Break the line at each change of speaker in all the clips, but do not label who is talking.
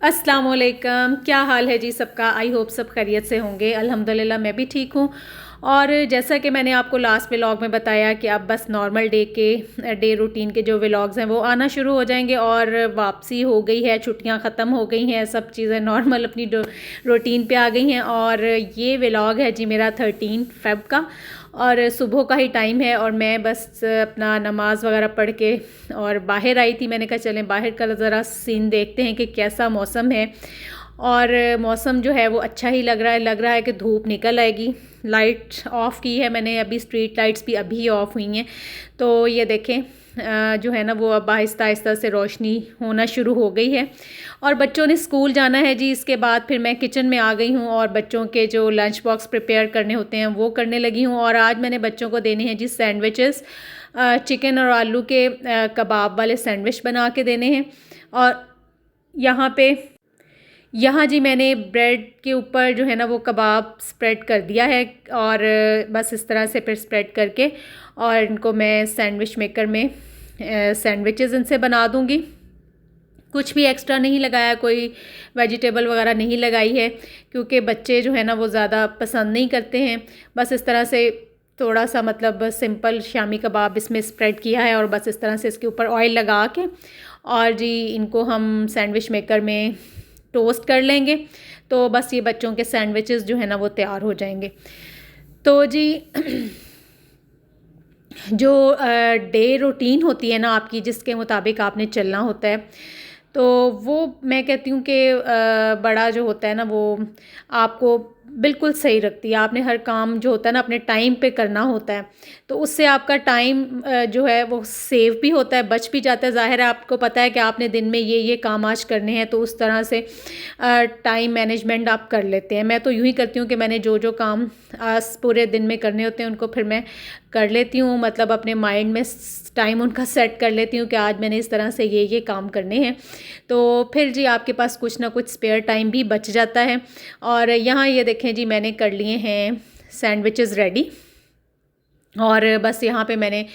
अस्सलाम वालेकुम, क्या हाल है जी सबका। आई होप सब खैरियत से होंगे। अल्हम्दुलिल्लाह मैं भी ठीक हूँ। और जैसा कि मैंने आपको लास्ट व्लॉग में बताया कि अब बस नॉर्मल डे रूटीन के जो व्लॉग्स हैं वो आना शुरू हो जाएंगे और वापसी हो गई है, छुट्टियां ख़त्म हो गई हैं, सब चीज़ें नॉर्मल अपनी रूटीन पे आ गई हैं। और ये व्लॉग है जी मेरा 13 फ़ेब का और सुबह का ही टाइम है और मैं बस अपना नमाज़ वगैरह पढ़ के और बाहर आई थी। मैंने कहा चलें बाहर का ज़रा सीन देखते हैं कि कैसा मौसम है। और मौसम जो है वो अच्छा ही लग रहा है कि धूप निकल आएगी। लाइट ऑफ़ की है मैंने अभी, स्ट्रीट लाइट्स भी अभी ऑफ़ हुई हैं। तो ये देखें जो है ना वो अब आहिस्ता आहिस्ता से रोशनी होना शुरू हो गई है। और बच्चों ने स्कूल जाना है जी। इसके बाद फिर मैं किचन में आ गई हूँ और बच्चों के जो लंच बॉक्स प्रिपेयर करने होते हैं वो करने लगी हूँ। और आज मैंने बच्चों को देने हैं जी सैंडविचेस, चिकन और आलू के कबाब वाले सैंडविच बना के देने हैं। और यहाँ जी मैंने ब्रेड के ऊपर जो है ना वो कबाब स्प्रेड कर दिया है और बस इस तरह से फिर स्प्रेड करके और इनको मैं सैंडविच मेकर में सैंडविचेस इनसे बना दूँगी। कुछ भी एक्स्ट्रा नहीं लगाया, कोई वेजिटेबल वगैरह नहीं लगाई है क्योंकि बच्चे जो है ना वो ज़्यादा पसंद नहीं करते हैं। बस इस तरह से थोड़ा सा मतलब सिंपल शामी कबाब इसमें स्प्रेड किया है और बस इस तरह से इसके ऊपर ऑयल लगा के और जी इनको हम सैंडविच मेकर में टोस्ट कर लेंगे। तो बस ये बच्चों के सैंडविचेस जो है ना वो तैयार हो जाएंगे। तो जी जो डे रूटीन होती है ना आपकी, जिसके मुताबिक आपने चलना होता है, तो वो मैं कहती हूँ कि बड़ा जो होता है ना वो आपको बिल्कुल सही रखती है। आपने हर काम जो होता है ना अपने टाइम पे करना होता है, तो उससे आपका टाइम जो है वो सेव भी होता है, बच भी जाता है। ज़ाहिर है आपको पता है कि आपने दिन में ये काम आज करने हैं, तो उस तरह से टाइम मैनेजमेंट आप कर लेते हैं। मैं तो यूँ ही करती हूँ कि मैंने जो काम आज पूरे दिन में करने होते हैं उनको फिर मैं कर लेती हूँ, मतलब अपने माइंड में टाइम उनका सेट कर लेती हूँ कि आज मैंने इस तरह से ये काम करने हैं। तो फिर जी आपके पास कुछ ना कुछ स्पेयर टाइम भी बच जाता है। और यहाँ ये देखें जी मैंने कर लिए हैं सैंडविचेस रेडी और बस यहाँ पे मैंने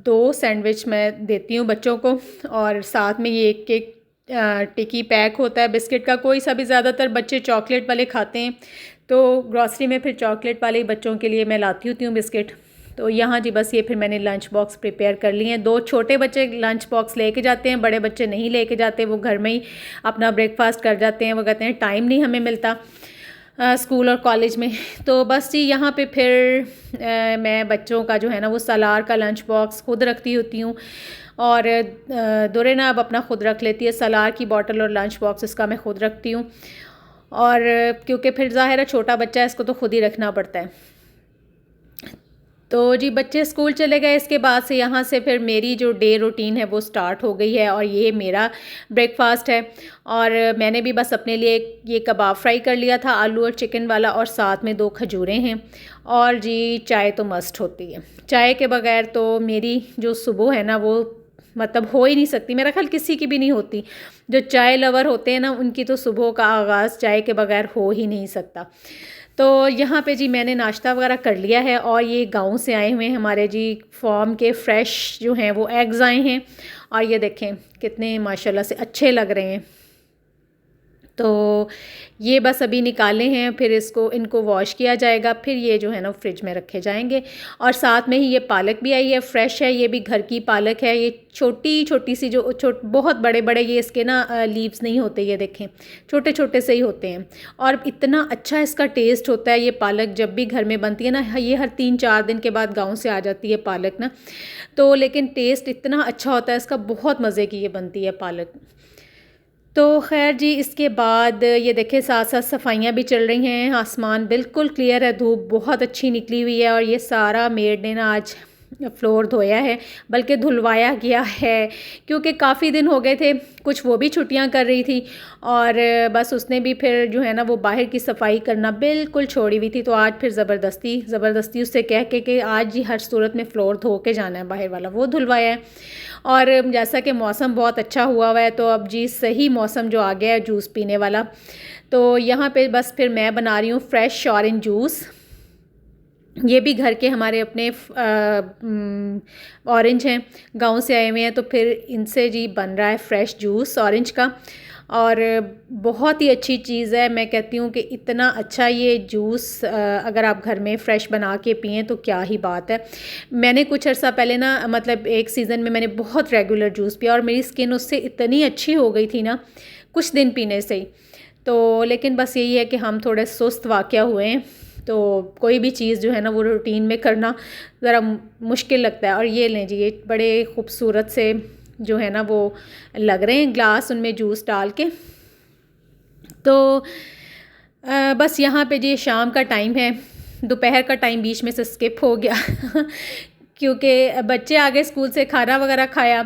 2 सैंडविच मैं देती हूँ बच्चों को और साथ में ये एक टिकी पैक होता है बिस्किट का। कोई सा भी, ज़्यादातर बच्चे चॉकलेट वाले खाते हैं, तो ग्रॉसरी में फिर चॉकलेट वाले बच्चों के लिए मैं लाती होती हूँ बिस्किट। तो यहाँ जी बस ये फिर मैंने लंच बॉक्स प्रिपेयर कर लिए हैं। 2 छोटे बच्चे लंच बॉक्स लेके जाते हैं, बड़े बच्चे नहीं लेके जाते, वो घर में ही अपना ब्रेकफास्ट कर जाते हैं। वो कहते हैं टाइम नहीं हमें मिलता स्कूल और कॉलेज में। तो बस जी यहाँ पे फिर मैं बच्चों का जो है ना वो सलार का लंच बॉक्स खुद रखती होती हूँ और दुरे ना अब अपना खुद रख लेती है। सलार की बॉटल और लंच बॉक्स इसका मैं खुद रखती हूँ और क्योंकि फिर ज़ाहिर है छोटा बच्चा है, इसको तो खुद ही रखना पड़ता है। तो जी बच्चे स्कूल चले गए, इसके बाद से यहाँ से फिर मेरी जो डे रूटीन है वो स्टार्ट हो गई है और ये मेरा ब्रेकफास्ट है। और मैंने भी बस अपने लिए ये कबाब फ्राई कर लिया था, आलू और चिकन वाला, और साथ में 2 खजूरें हैं। और जी चाय तो मस्ट होती है, चाय के बगैर तो मेरी जो सुबह है ना वो मतलब हो ही नहीं सकती। मेरा ख्याल किसी की भी नहीं होती। जो चाय लवर होते हैं ना उनकी तो सुबह का आगाज़ चाय के बगैर हो ही नहीं सकता। तो यहाँ पे जी मैंने नाश्ता वगैरह कर लिया है और ये गाँव से आए हुए हैं हमारे जी फार्म के फ्रेश जो हैं वो एग्स आए हैं और ये देखें कितने माशाल्लाह से अच्छे लग रहे हैं। तो ये बस अभी निकाले हैं, फिर इनको वॉश किया जाएगा, फिर ये जो है ना फ्रिज में रखे जाएंगे। और साथ में ही ये पालक भी आई है, फ्रेश है, ये भी घर की पालक है। ये छोटी छोटी सी जो बहुत बड़े बड़े ये इसके ना लीव्स नहीं होते, ये देखें छोटे छोटे से ही होते हैं और इतना अच्छा इसका टेस्ट होता है। ये पालक जब भी घर में बनती है ना, ये हर 3-4 दिन के बाद गाँव से आ जाती है पालक ना, तो लेकिन टेस्ट इतना अच्छा होता है इसका, बहुत मज़े की ये बनती है पालक। तो खैर जी इसके बाद ये देखें साथ साथ सफाइयाँ भी चल रही हैं। आसमान बिल्कुल क्लियर है, धूप बहुत अच्छी निकली हुई है और ये सारा मेड ने ना आज फ्लोर धोया है, बल्कि धुलवाया गया है क्योंकि काफ़ी दिन हो गए थे। कुछ वो भी छुट्टियां कर रही थी और बस उसने भी फिर जो है ना वो बाहर की सफाई करना बिल्कुल छोड़ी हुई थी। तो आज फिर ज़बरदस्ती उससे कह के कि आज ही हर सूरत में फ़्लोर धो के जाना है बाहर वाला, वो धुलवाया है। और जैसा कि मौसम बहुत अच्छा हुआ है तो अब जी सही मौसम जो आ गया है जूस पीने वाला। तो यहाँ पे बस फिर मैं बना रही हूँ फ्रेश ऑरेंज जूस। ये भी घर के हमारे अपने ऑरेंज हैं, गांव से आए हुए हैं, तो फिर इनसे जी बन रहा है फ्रेश जूस ऑरेंज का। और बहुत ही अच्छी चीज़ है। मैं कहती हूँ कि इतना अच्छा ये जूस अगर आप घर में फ़्रेश बना के पिएँ तो क्या ही बात है। मैंने कुछ अर्सा पहले ना मतलब एक सीज़न में मैंने बहुत रेगुलर जूस पिया और मेरी स्किन उससे इतनी अच्छी हो गई थी ना कुछ दिन पीने से ही। तो लेकिन बस यही है कि हम थोड़े सुस्त वाक़या हुए हैं, तो कोई भी चीज़ जो है ना वो रूटीन में करना ज़रा मुश्किल लगता है। और ये लें जी, ये बड़े खूबसूरत से जो है ना वो लग रहे हैं ग्लास, उनमें जूस डाल के। तो बस यहाँ पे जी शाम का टाइम है, दोपहर का टाइम बीच में से स्किप हो गया क्योंकि बच्चे आ गए स्कूल से, खाना वगैरह खाया,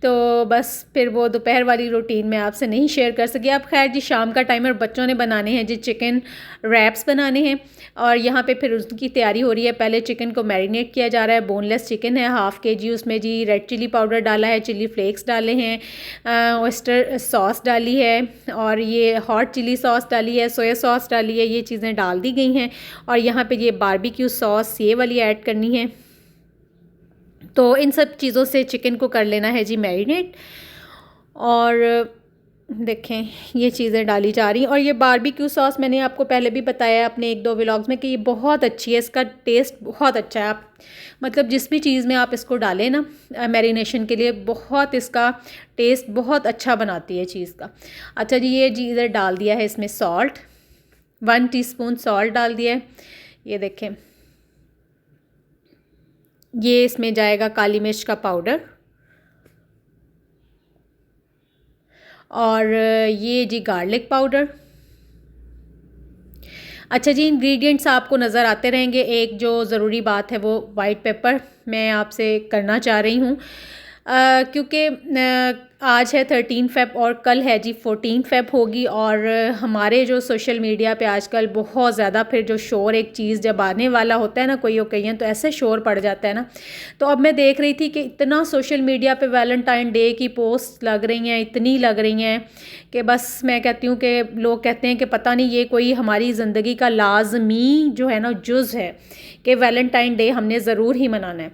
तो बस फिर वो दोपहर वाली रूटीन मैं आपसे नहीं शेयर कर सकी। अब खैर जी शाम का टाइम है और बच्चों ने बनाने हैं जी चिकन रैप्स बनाने हैं और यहाँ पे फिर उसकी तैयारी हो रही है। पहले चिकन को मैरिनेट किया जा रहा है, बोनलेस चिकन है हाफ़ kg, उसमें जी रेड चिली पाउडर डाला है, चिली फ्लेक्स डाले हैं, ऑयस्टर सॉस डाली है और ये हॉट चिली सॉस डाली है, सोया सॉस डाली है, ये चीज़ें डाल दी गई हैं। और यहाँ पे ये बारबेक्यू सॉस ये वाली ऐड करनी है। तो इन सब चीज़ों से चिकन को कर लेना है जी मैरिनेट। और देखें ये चीज़ें डाली जा रही हैं। और ये बारबेक्यू सॉस मैंने आपको पहले भी बताया अपने 1-2 व्लॉग्स में कि ये बहुत अच्छी है, इसका टेस्ट बहुत अच्छा है। आप मतलब जिस भी चीज़ में आप इसको डालें ना मैरिनेशन के लिए, बहुत इसका टेस्ट बहुत अच्छा बनाती है चीज़ का। अच्छा जी, ये जी इधर डाल दिया है इसमें सॉल्ट, 1 टीस्पून सॉल्ट डाल दिया है। ये देखें, ये इसमें जाएगा काली मिर्च का पाउडर और ये जी गार्लिक पाउडर। अच्छा जी, इंग्रेडिएंट्स आपको नज़र आते रहेंगे। एक जो ज़रूरी बात है वो वाइट पेपर मैं आपसे करना चाह रही हूँ क्योंकि आज है 13 फ़ेब और कल है जी 14 फ़ेब होगी। और हमारे जो सोशल मीडिया पे आजकल बहुत ज़्यादा फिर जो शोर, एक चीज़ जब आने वाला होता है ना कोई ओकेजन, तो ऐसे शोर पड़ जाता है ना। तो अब मैं देख रही थी कि इतना सोशल मीडिया पे वैलेंटाइन डे की पोस्ट लग रही हैं, इतनी लग रही हैं कि बस मैं कहती हूँ कि लोग कहते हैं कि पता नहीं ये कोई हमारी ज़िंदगी का लाजमी जो है ना जुज़ है कि वैलेंटाइन डे हमने ज़रूर ही मनाना है।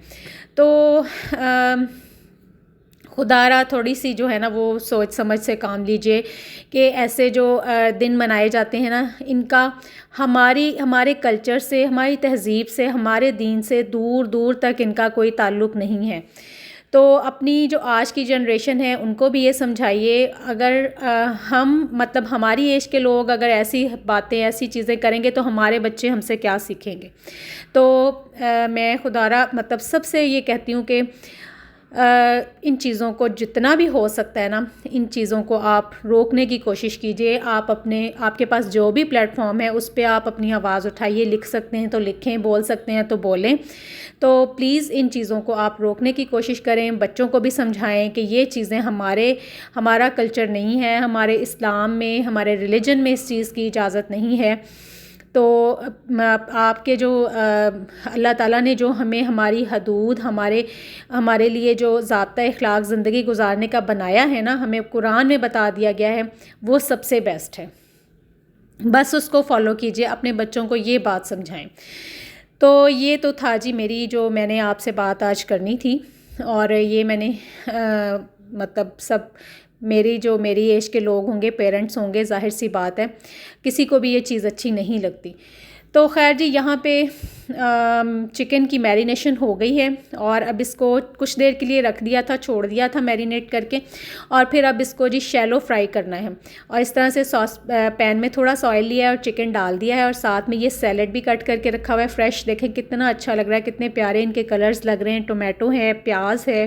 तो खुदारा थोड़ी सी जो है ना वो सोच समझ से काम लीजिए कि ऐसे जो दिन मनाए जाते हैं ना, इनका हमारे कल्चर से, हमारी तहज़ीब से, हमारे दीन से दूर दूर तक इनका कोई ताल्लुक़ नहीं है। तो अपनी जो आज की जनरेशन है उनको भी ये समझाइए, अगर हम मतलब हमारी एज के लोग अगर ऐसी बातें, ऐसी चीज़ें करेंगे तो हमारे बच्चे हमसे क्या सीखेंगे। तो मैं खुदारा मतलब सबसे ये कहती हूँ कि इन चीज़ों को जितना भी हो सकता है ना, इन चीज़ों को आप रोकने की कोशिश कीजिए। आप आपके पास जो भी प्लेटफॉर्म है उस पे आप अपनी आवाज़ उठाइए, लिख सकते हैं तो लिखें, बोल सकते हैं तो बोलें। तो प्लीज़ इन चीज़ों को आप रोकने की कोशिश करें, बच्चों को भी समझाएं कि ये चीज़ें हमारा कल्चर नहीं है, हमारे इस्लाम में, हमारे रिलीजन में इस चीज़ की इजाज़त नहीं है। तो आपके जो अल्लाह ताला ने जो हमें हमारी हदूद, हमारे लिए जो ज़ाब्ता इख़लाक़ ज़िंदगी गुजारने का बनाया है ना, हमें कुरान में बता दिया गया है, वो सबसे बेस्ट है। बस उसको फॉलो कीजिए, अपने बच्चों को ये बात समझाएं। तो ये तो था जी मेरी जो मैंने आपसे बात आज करनी थी। और ये मैंने मतलब सब मेरी एज के लोग होंगे, पेरेंट्स होंगे, ज़ाहिर सी बात है किसी को भी ये चीज़ अच्छी नहीं लगती। तो खैर जी, यहाँ पे चिकन की मैरिनेशन हो गई है और अब इसको कुछ देर के लिए रख दिया था, छोड़ दिया था मैरिनेट करके। और फिर अब इसको जी शैलो फ्राई करना है। और इस तरह से पैन में थोड़ा सा ऑयल लिया है और चिकन डाल दिया है और साथ में ये सैलड भी कट करके रखा हुआ है फ्रेश। देखें कितना अच्छा लग रहा है, कितने प्यारे इनके कलर्स लग रहे हैं। टोमेटो है, प्याज है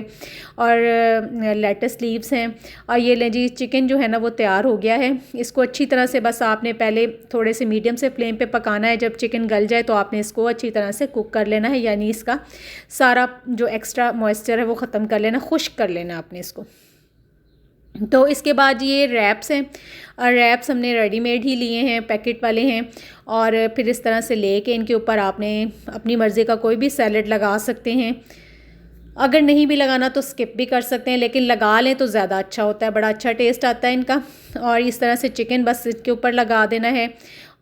और लेटस लीव्स हैं। और ये लें जी, चिकन जो है ना वो तैयार हो गया है। इसको अच्छी तरह से बस आपने पहले थोड़े से मीडियम से फ्लेम पे पकाना है। जब चिकन गल जाए तो आपने इसको अच्छी तरह से कुक कर लेना है, यानी इसका सारा जो एक्स्ट्रा मॉइस्चर है वो ख़त्म कर लेना, खुश्क कर लेना आपने इसको। तो इसके बाद ये रैप्स हैं और रैप्स हमने रेडीमेड ही लिए हैं, पैकेट वाले हैं। और फिर इस तरह से लेके इनके ऊपर आपने अपनी मर्ज़ी का कोई भी सैलड लगा सकते हैं। अगर नहीं भी लगाना तो स्किप भी कर सकते हैं, लेकिन लगा लें तो ज़्यादा अच्छा होता है, बड़ा अच्छा टेस्ट आता है इनका। और इस तरह से चिकन बस इसके ऊपर लगा देना है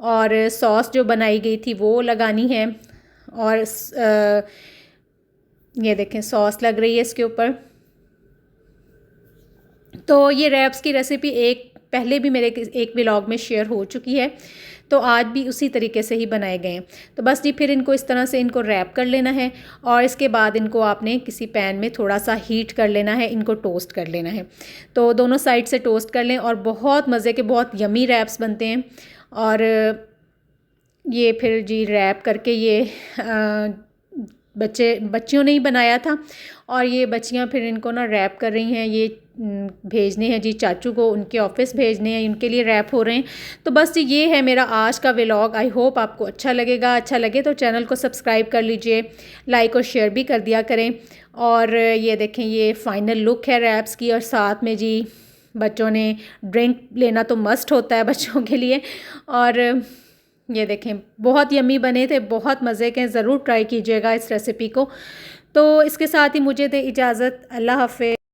और सॉस जो बनाई गई थी वो लगानी है। और ये देखें सॉस लग रही है इसके ऊपर। तो ये रैप्स की रेसिपी एक पहले भी मेरे एक व्लॉग में शेयर हो चुकी है, तो आज भी उसी तरीके से ही बनाए गए हैं। तो बस जी फिर इनको इस तरह से इनको रैप कर लेना है और इसके बाद इनको आपने किसी पैन में थोड़ा सा हीट कर लेना है, इनको टोस्ट कर लेना है। तो दोनों साइड से टोस्ट कर लें और बहुत मज़े के बहुत यमी रैप्स बनते हैं। और ये फिर जी रैप करके ये बच्चियों ने ही बनाया था और ये बच्चियां फिर इनको ना रैप कर रही हैं, ये भेजने हैं जी चाचू को, उनके ऑफिस भेजने हैं, उनके लिए रैप हो रहे हैं। तो बस जी ये है मेरा आज का व्लॉग। आई होप आपको अच्छा लगेगा। अच्छा लगे तो चैनल को सब्सक्राइब कर लीजिए, लाइक और शेयर भी कर दिया करें। और ये देखें ये फ़ाइनल लुक है रैप्स की। और साथ में जी बच्चों ने ड्रिंक लेना तो मस्ट होता है बच्चों के लिए। और ये देखें बहुत यम्मी बने थे, बहुत मज़े के। ज़रूर ट्राई कीजिएगा इस रेसिपी को। तो इसके साथ ही मुझे दे इजाज़त। अल्लाह हाफ़िज़।